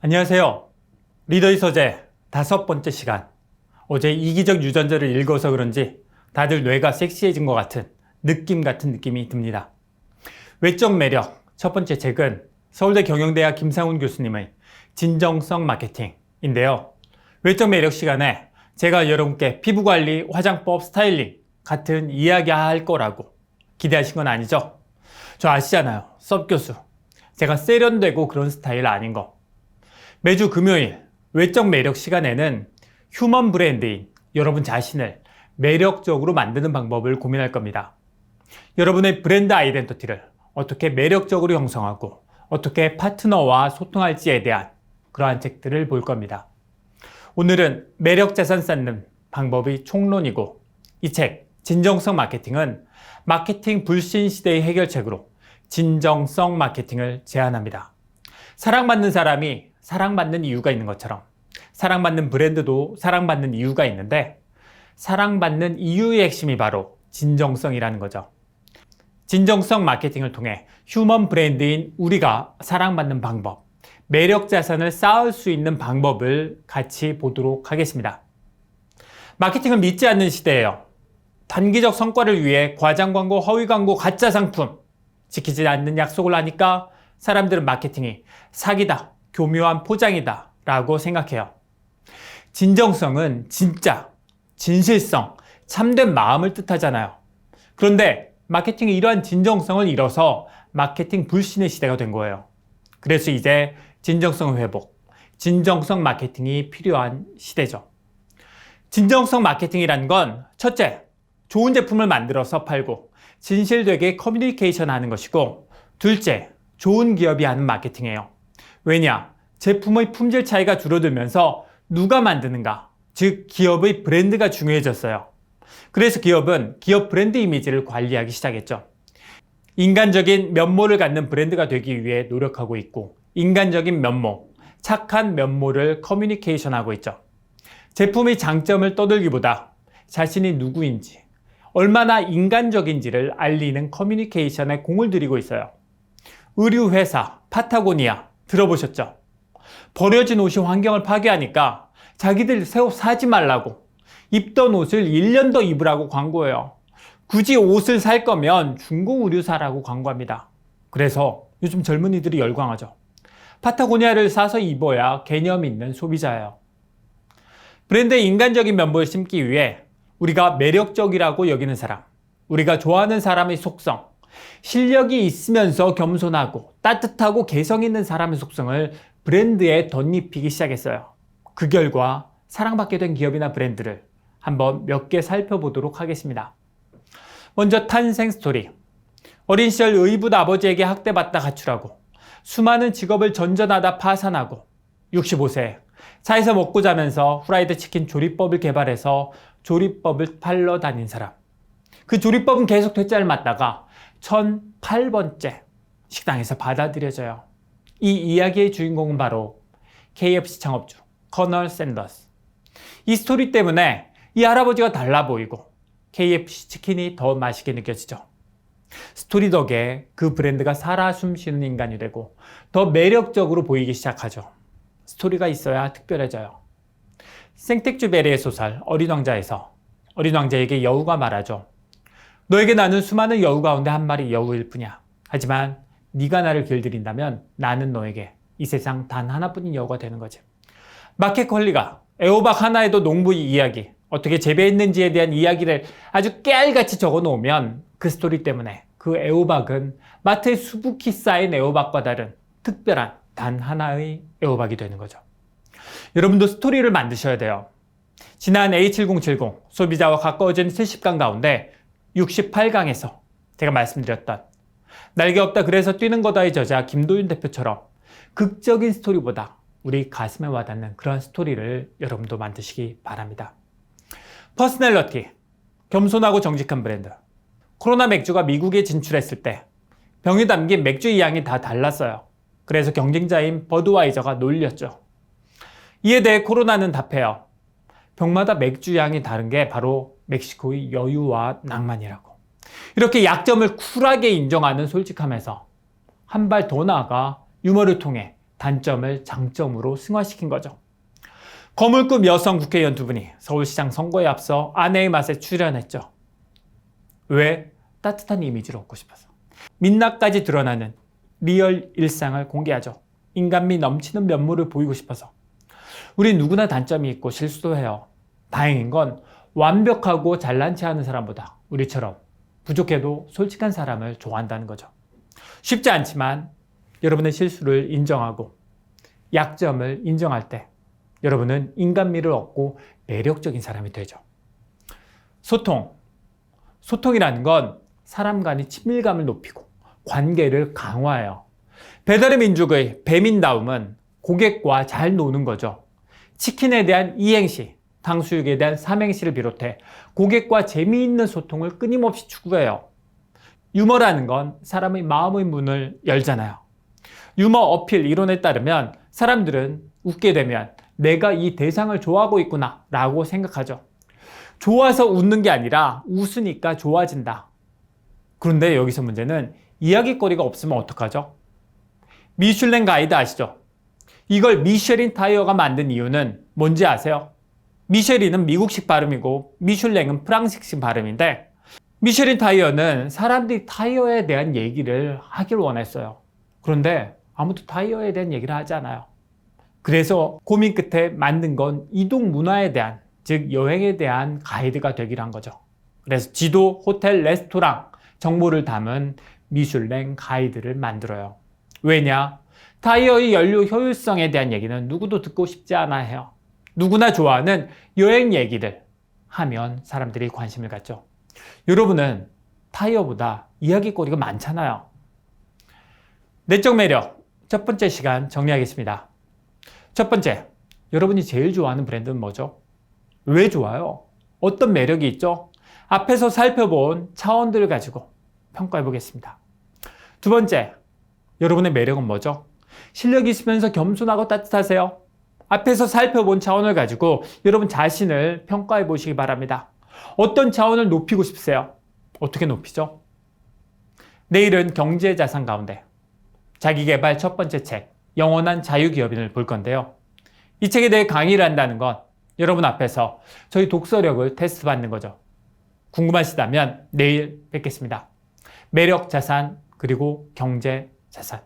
안녕하세요. 리더의 서재 5번째 시간. 어제 이기적 유전자를 읽어서 그런지 다들 뇌가 섹시해진 것 같은 느낌이 듭니다. 외적 매력 첫 번째 책은 서울대 경영대학 김상훈 교수님의 진정성 마케팅인데요. 외적 매력 시간에 제가 여러분께 피부관리, 화장법, 스타일링 같은 이야기 할 거라고 기대하신 건 아니죠? 저 아시잖아요. 섭 교수. 제가 세련되고 그런 스타일 아닌 거. 매주 금요일 외적 매력 시간에는 휴먼 브랜드인 여러분 자신을 매력적으로 만드는 방법을 고민할 겁니다. 여러분의 브랜드 아이덴티티를 어떻게 매력적으로 형성하고 어떻게 파트너와 소통할지에 대한 그러한 책들을 볼 겁니다. 오늘은 매력 자산 쌓는 방법이 총론이고 이 책 진정성 마케팅은 마케팅 불신 시대의 해결책으로 진정성 마케팅을 제안합니다. 사랑받는 사람이 사랑받는 이유가 있는 것처럼 사랑받는 브랜드도 사랑받는 이유가 있는데 사랑받는 이유의 핵심이 바로 진정성이라는 거죠. 진정성 마케팅을 통해 휴먼 브랜드인 우리가 사랑받는 방법, 매력 자산을 쌓을 수 있는 방법을 같이 보도록 하겠습니다. 마케팅을 믿지 않는 시대예요. 단기적 성과를 위해 과장 광고, 허위 광고, 가짜 상품 지키지 않는 약속을 하니까 사람들은 마케팅이 사기다, 교묘한 포장이다 라고 생각해요. 진정성은 진짜, 진실성, 참된 마음을 뜻하잖아요. 그런데 마케팅이 이러한 진정성을 잃어서 마케팅 불신의 시대가 된 거예요. 그래서 이제 진정성 회복, 진정성 마케팅이 필요한 시대죠. 진정성 마케팅이란 건 첫째, 좋은 제품을 만들어서 팔고 진실되게 커뮤니케이션 하는 것이고 둘째, 좋은 기업이 하는 마케팅이에요. 왜냐? 제품의 품질 차이가 줄어들면서 누가 만드는가, 즉 기업의 브랜드가 중요해졌어요. 그래서 기업은 기업 브랜드 이미지를 관리하기 시작했죠. 인간적인 면모를 갖는 브랜드가 되기 위해 노력하고 있고 인간적인 면모, 착한 면모를 커뮤니케이션하고 있죠. 제품의 장점을 떠들기보다 자신이 누구인지, 얼마나 인간적인지를 알리는 커뮤니케이션에 공을 들이고 있어요. 의류회사 파타고니아 들어보셨죠? 버려진 옷이 환경을 파괴하니까 자기들 새 옷 사지 말라고 입던 옷을 1년 더 입으라고 광고해요. 굳이 옷을 살 거면 중고 의류 사라고 광고합니다. 그래서 요즘 젊은이들이 열광하죠. 파타고니아를 사서 입어야 개념 있는 소비자예요. 브랜드의 인간적인 면모를 심기 위해 우리가 매력적이라고 여기는 사람, 우리가 좋아하는 사람의 속성, 실력이 있으면서 겸손하고 따뜻하고 개성 있는 사람의 속성을 브랜드에 덧입히기 시작했어요. 그 결과 사랑받게 된 기업이나 브랜드를 한번 몇 개 살펴보도록 하겠습니다. 먼저 탄생 스토리. 어린 시절 의붓 아버지에게 학대받다 가출하고 수많은 직업을 전전하다 파산하고 65세 차에서 먹고 자면서 후라이드 치킨 조리법을 개발해서 조리법을 팔러 다닌 사람. 그 조리법은 계속 퇴짜를 맞다가 1008번째 식당에서 받아들여져요. 이 이야기의 주인공은 바로 KFC 창업주 커널 샌더스. 이 스토리 때문에 이 할아버지가 달라 보이고 KFC 치킨이 더 맛있게 느껴지죠. 스토리 덕에 그 브랜드가 살아 숨쉬는 인간이 되고 더 매력적으로 보이기 시작하죠. 스토리가 있어야 특별해져요. 생텍쥐베리의 소설 어린 왕자에서 어린 왕자에게 여우가 말하죠. 너에게 나는 수많은 여우 가운데 한 마리 여우일 뿐이야. 하지만 네가 나를 길들인다면 나는 너에게 이 세상 단 하나뿐인 여우가 되는 거지. 마켓 컬리가 애호박 하나에도 농부 이야기, 어떻게 재배했는지에 대한 이야기를 아주 깨알같이 적어 놓으면 그 스토리 때문에 그 애호박은 마트에 수북히 쌓인 애호박과 다른 특별한 단 하나의 애호박이 되는 거죠. 여러분도 스토리를 만드셔야 돼요. 지난 A7070 소비자와 가까워진 70강 가운데 68강에서 제가 말씀드렸던 날개 없다 그래서 뛰는 거다의 저자 김도윤 대표처럼 극적인 스토리보다 우리 가슴에 와닿는 그런 스토리를 여러분도 만드시기 바랍니다. 퍼스널러티, 겸손하고 정직한 브랜드. 코로나 맥주가 미국에 진출했을 때 병에 담긴 맥주의 양이 다 달랐어요. 그래서 경쟁자인 버드와이저가 놀렸죠. 이에 대해 코로나는 답해요. 병마다 맥주 양이 다른 게 바로 멕시코의 여유와 낭만이라고. 이렇게 약점을 쿨하게 인정하는 솔직함에서 한 발 더 나아가 유머를 통해 단점을 장점으로 승화시킨 거죠. 거물급 여성 국회의원 두 분이 서울시장 선거에 앞서 아내의 맛에 출연했죠. 왜? 따뜻한 이미지를 얻고 싶어서. 민낯까지 드러나는 리얼 일상을 공개하죠. 인간미 넘치는 면모를 보이고 싶어서. 우리 누구나 단점이 있고 실수도 해요. 다행인 건 완벽하고 잘난 체 하는 사람보다 우리처럼 부족해도 솔직한 사람을 좋아한다는 거죠. 쉽지 않지만 여러분의 실수를 인정하고 약점을 인정할 때 여러분은 인간미를 얻고 매력적인 사람이 되죠. 소통이라는 건 사람 간의 친밀감을 높이고 관계를 강화해요. 배달의 민족의 배민다움은 고객과 잘 노는 거죠. 치킨에 대한 이행시, 탕수육에 대한 삼행시를 비롯해 고객과 재미있는 소통을 끊임없이 추구해요. 유머라는 건 사람의 마음의 문을 열잖아요. 유머 어필 이론에 따르면 사람들은 웃게 되면 내가 이 대상을 좋아하고 있구나 라고 생각하죠. 좋아서 웃는 게 아니라 웃으니까 좋아진다. 그런데 여기서 문제는 이야기거리가 없으면 어떡하죠? 미슐랭 가이드 아시죠? 이걸 미쉐린 타이어가 만든 이유는 뭔지 아세요? 미쉐린은 미국식 발음이고 미슐랭은 프랑스식 발음인데 미쉐린 타이어는 사람들이 타이어에 대한 얘기를 하길 원했어요. 그런데 아무도 타이어에 대한 얘기를 하지 않아요. 그래서 고민 끝에 만든 건 이동 문화에 대한, 즉 여행에 대한 가이드가 되기로 한 거죠. 그래서 지도, 호텔, 레스토랑 정보를 담은 미슐랭 가이드를 만들어요. 왜냐? 타이어의 연료 효율성에 대한 얘기는 누구도 듣고 싶지 않아 해요. 누구나 좋아하는 여행 얘기를 하면 사람들이 관심을 갖죠. 여러분은 타이어보다 이야기거리가 많잖아요. 내적 매력 첫 번째 시간 정리하겠습니다. 첫 번째, 여러분이 제일 좋아하는 브랜드는 뭐죠? 왜 좋아요? 어떤 매력이 있죠? 앞에서 살펴본 차원들을 가지고 평가해 보겠습니다. 두 번째, 여러분의 매력은 뭐죠? 실력이 있으면서 겸손하고 따뜻하세요? 앞에서 살펴본 차원을 가지고 여러분 자신을 평가해 보시기 바랍니다. 어떤 차원을 높이고 싶으세요? 어떻게 높이죠? 내일은 경제자산 가운데 자기계발 첫 번째 책, 영원한 자유기업인을 볼 건데요. 이 책에 대해 강의를 한다는 건 여러분 앞에서 저희 독서력을 테스트 받는 거죠. 궁금하시다면 내일 뵙겠습니다. 매력 자산 그리고 경제 자산.